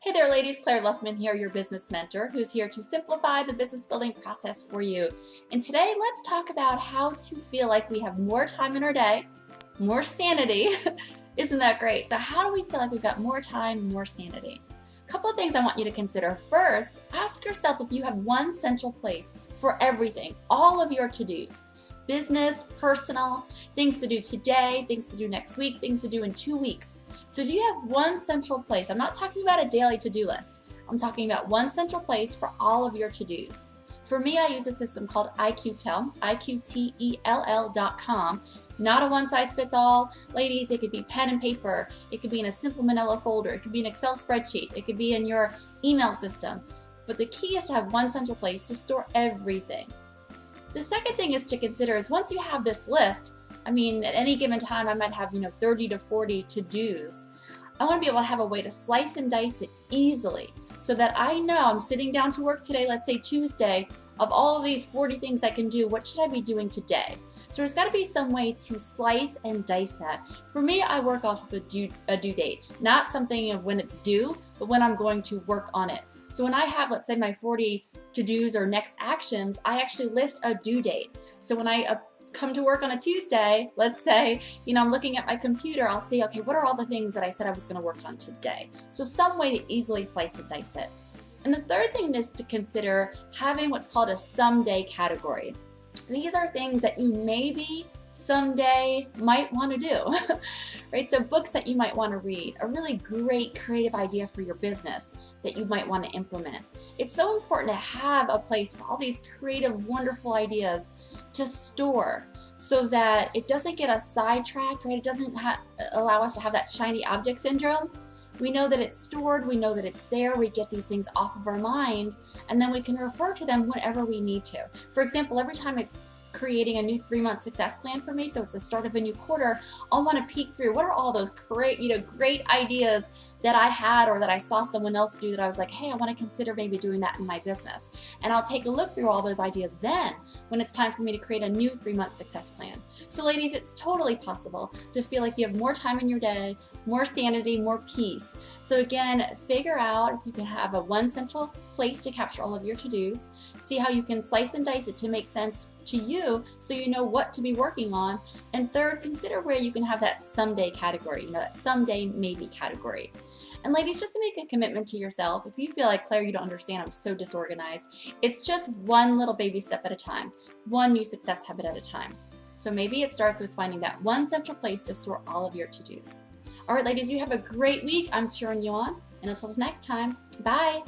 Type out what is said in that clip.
Hey there ladies, Claire Luffman here, your business mentor, who's here to simplify the business building process for you. And today let's talk about how to feel like we have more time in our day, more sanity. Isn't that great? So how do we feel like we've got more time, more sanity? A couple of things I want you to consider. First, ask yourself if you have one central place for everything, all of your to-dos. Business, personal, things to do today, things to do next week, things to do in 2 weeks. So do you have one central place? I'm not talking about a daily to-do list. I'm talking about one central place for all of your to-dos. For me, I use a system called IQTELL, IQTELL.com. Not a one-size-fits-all. Ladies, it could be pen and paper. It could be in a simple manila folder. It could be an Excel spreadsheet. It could be in your email system. But the key is to have one central place to store everything. The second thing is to consider is once you have this list, at any given time I might have 30 to 40 to-dos. I want to be able to have a way to slice and dice it easily so that I know I'm sitting down to work today, let's say Tuesday, of all of these 40 things I can do, what should I be doing today? So there's got to be some way to slice and dice that. For me, I work off of a due date, not something of when it's due, but when I'm going to work on it. So when I have, let's say, my 40 to-dos or next actions, I actually list a due date. So when I come to work on a Tuesday, let's say, I'm looking at my computer, I'll see, okay, what are all the things that I said I was going to work on today? So some way to easily slice and dice it. And the third thing is to consider having what's called a someday category. These are things that you maybe someday might want to do, right? So books that you might want to read, a really great creative idea for your business that you might want to implement. It's so important to have a place for all these creative, wonderful ideas to store so that it doesn't get us sidetracked, right? It doesn't allow us to have that shiny object syndrome. We know that it's stored, we know that it's there, we get these things off of our mind, and then we can refer to them whenever we need to. For example, every time it's creating a new 3-month success plan for me, so it's the start of a new quarter, I'll want to peek through what are all those great ideas that I had or that I saw someone else do that I was like, hey, I want to consider maybe doing that in my business. And I'll take a look through all those ideas then when it's time for me to create a new 3-month success plan. So ladies, it's totally possible to feel like you have more time in your day, more sanity, more peace. So again, figure out if you can have a one central place to capture all of your to-dos, see how you can slice and dice it to make sense to you so you know what to be working on. And third, consider where you can have that someday category, that someday maybe category. And ladies, just to make a commitment to yourself, if you feel like, Claire, you don't understand, I'm so disorganized, it's just one little baby step at a time, one new success habit at a time. So maybe it starts with finding that one central place to store all of your to-dos. All right, ladies, you have a great week. I'm cheering you on. And until next time, bye.